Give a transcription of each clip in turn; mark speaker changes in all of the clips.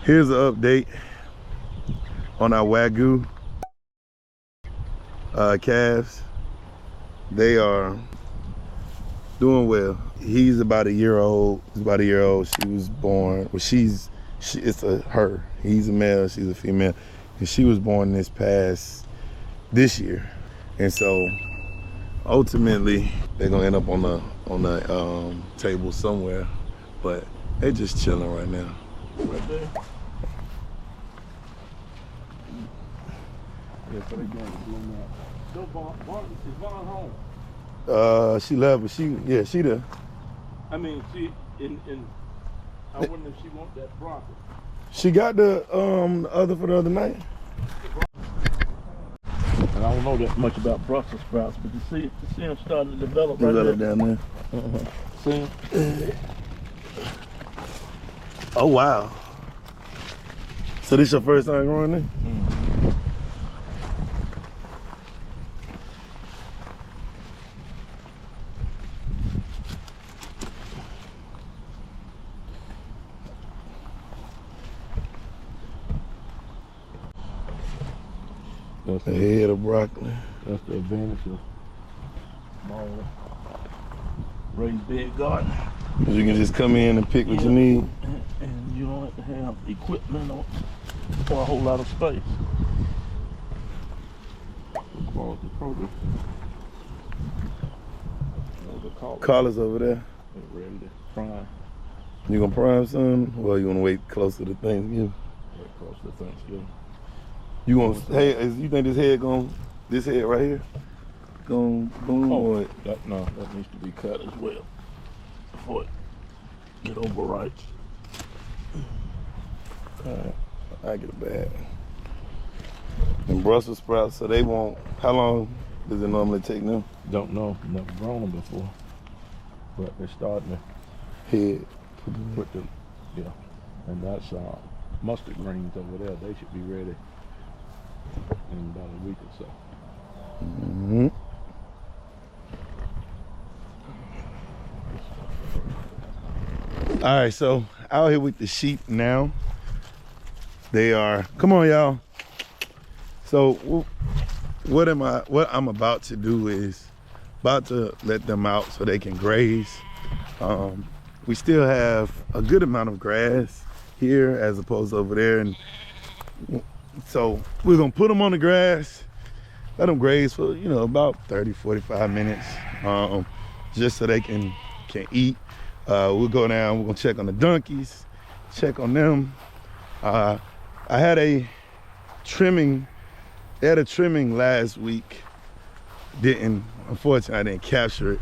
Speaker 1: Here's an update on our Wagyu calves. They are doing well. He's about a year old. He's about a year old. She was born. Well, it's her. He's a male. She's a female, and she was born this year. And so ultimately, they're gonna end up on the table somewhere. But they're just chilling right now. Right there.
Speaker 2: Yeah, so they going to bloom out. So is Vaughn home?
Speaker 1: She left, but she there.
Speaker 2: I mean, she I wonder if she want that broccoli.
Speaker 1: She got the other for the other night.
Speaker 2: And I don't know that much about Brussels sprouts, but you see them starting to develop right there.
Speaker 1: Down there.
Speaker 2: See them?
Speaker 1: Oh wow. So this your first time growing there?
Speaker 2: That's
Speaker 1: the head of broccoli.
Speaker 2: That's the advantage of small raised bed garden.
Speaker 1: You can just come in and pick what you need.
Speaker 2: And you don't have to have equipment or a whole lot of space. Quality produce.
Speaker 1: Collars over there.
Speaker 2: They're ready to prime.
Speaker 1: You gonna prime some? Well, you wanna wait closer to Thanksgiving?
Speaker 2: Wait close to Thanksgiving.
Speaker 1: You want? Hey, you think this head right here, boom?
Speaker 2: Oh, that needs to be cut as well before it get overripe.
Speaker 1: Alright, I get a bag. And Brussels sprouts, so they won't. How long does it normally take them?
Speaker 2: Don't know. Never grown them before, but they're starting to
Speaker 1: head.
Speaker 2: Put them, yeah. And that's mustard greens over there. They should be ready in about a week or so.
Speaker 1: All right, so out here with the sheep now. They are, come on y'all. So what I'm about to do is about to let them out so they can graze. We still have a good amount of grass here as opposed to over there, and so we're gonna put them on the grass, let them graze for about 30-45 minutes, just so they can eat. We'll go down, we're gonna check on the donkeys, check on them. I had a trimming, they had a trimming last week. Unfortunately, I didn't capture it.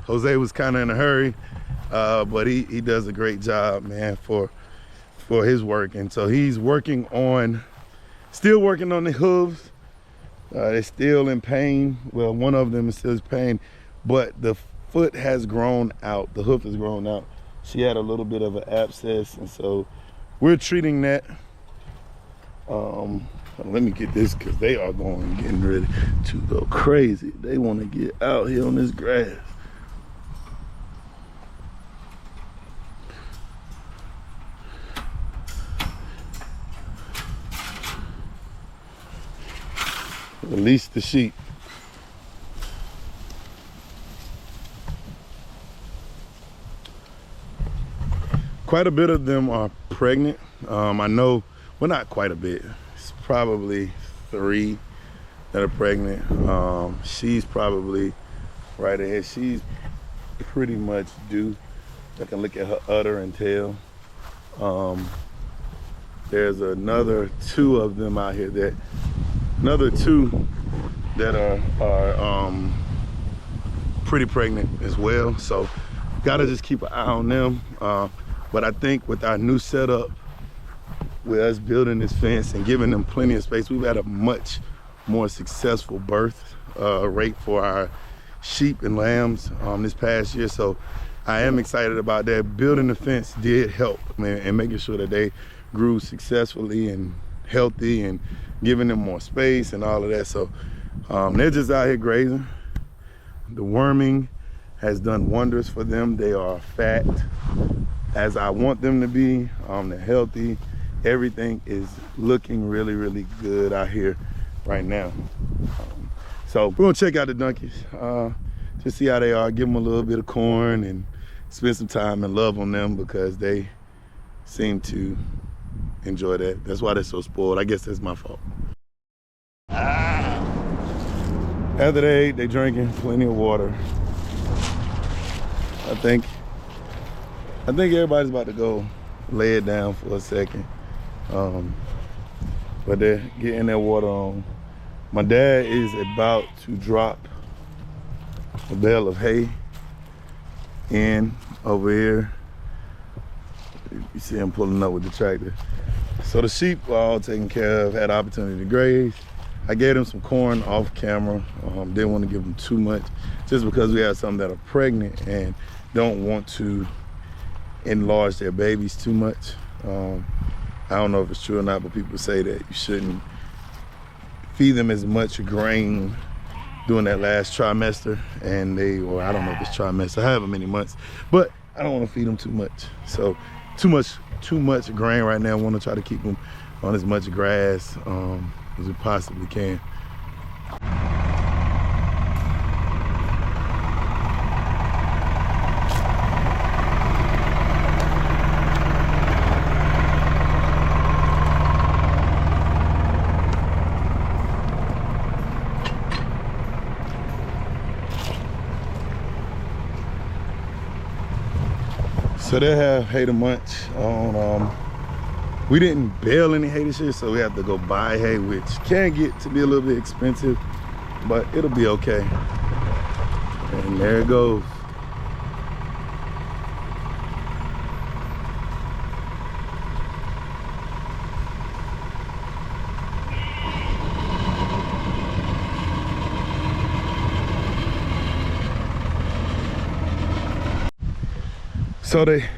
Speaker 1: Jose was kind of in a hurry, but he does a great job, man, for his work. And so he's still working on the hooves. They're still in pain. Well, one of them is still in pain, but the foot has grown out. The hoof has grown out. She had a little bit of an abscess, and so we're treating that. Let me get this, because they are getting ready to go crazy. They want to get out here on this grass. Release the sheep. Quite a bit of them are pregnant. I know, well, not quite a bit. It's probably 3 that are pregnant. She's probably right ahead. She's pretty much due. I can look at her udder and tail. There's another 2 of them out here that are pretty pregnant as well. So gotta just keep an eye on them. But I think with our new setup, with us building this fence and giving them plenty of space, we've had a much more successful birth rate for our sheep and lambs this past year. So I am excited about that. Building the fence did help, man, and making sure that they grew successfully and healthy and giving them more space and all of that. So they're just out here grazing. The worming has done wonders for them. They are fat as I want them to be. They're healthy. Everything is looking really, really good out here right now. So we're gonna check out the donkeys, just see how they are, give them a little bit of corn and spend some time and love on them because they seem to enjoy that. That's why they're so spoiled. I guess that's my fault. After they ate, they drinking plenty of water. I think everybody's about to go lay it down for a second. But they're getting their water on. My dad is about to drop a bale of hay in over here. You see him pulling up with the tractor. So the sheep were all taken care of, had opportunity to graze. I gave them some corn off camera. Didn't want to give them too much just because we have some that are pregnant and don't want to enlarge their babies too much. I don't know if it's true or not, but people say that you shouldn't feed them as much grain during that last trimester, or I don't know if it's trimester, however many months, but I don't want to feed them too much. So too much grain right now. I want to try to keep them on as much grass as we possibly can. So they have hay to munch on. We didn't bale any hay this year, so we have to go buy hay, which can get to be a little bit expensive, but it'll be okay. And there it goes. So they're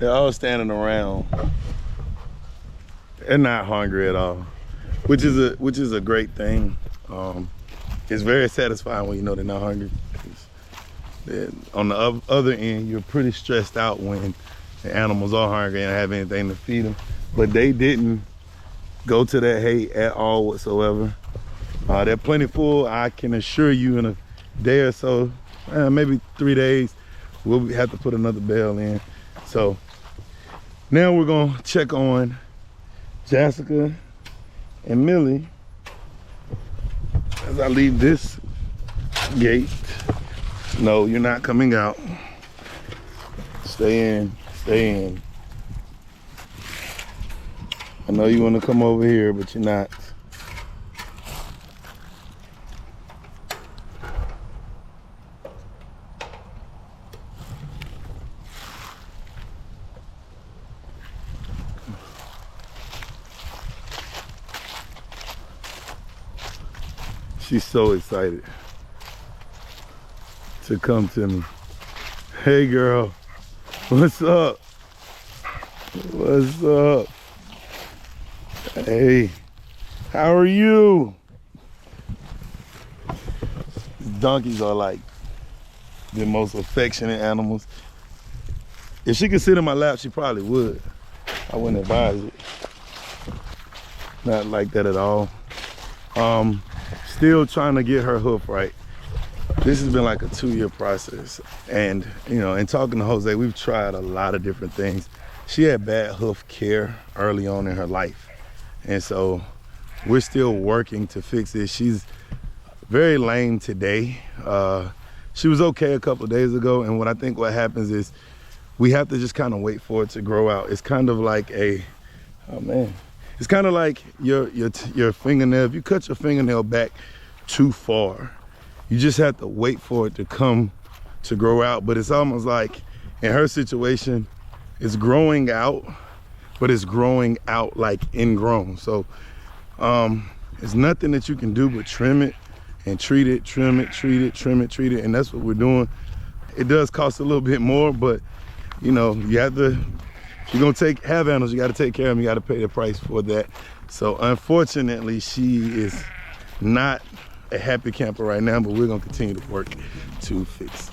Speaker 1: all standing around. They're not hungry at all, which is a great thing. It's very satisfying when you know they're not hungry. On the other end, you're pretty stressed out when the animals are hungry and have anything to feed them. But they didn't go to that hay at all whatsoever. They're plenty full. I can assure you in a day or so, maybe 3 days, we'll have to put another bale in. So now we're gonna check on Jessica and Millie as I leave this gate. No, you're not coming out. Stay in, stay in. I know you wanna come over here, but you're not. She's so excited to come to me. Hey girl, what's up? What's up? Hey, how are you? Donkeys are like the most affectionate animals. If she could sit in my lap, she probably would. I wouldn't advise it. Not like that at all. Still trying to get her hoof right. This has been like a 2-year process. And, you know, in talking to Jose, we've tried a lot of different things. She had bad hoof care early on in her life. And so we're still working to fix it. She's very lame today. She was okay a couple of days ago. And what happens is we have to just kind of wait for it to grow out. It's kind of like it's kind of like your fingernail. If you cut your fingernail back too far, you just have to wait for it to grow out. But it's almost like in her situation, it's growing out, but it's growing out like ingrown. So it's nothing that you can do but trim it and treat it, trim it, treat it, trim it, treat it. And that's what we're doing. It does cost a little bit more, but you know, you have to, if you're gonna have animals, you gotta take care of them, you gotta pay the price for that. So unfortunately, she is not a happy camper right now, but we're gonna continue to work to fix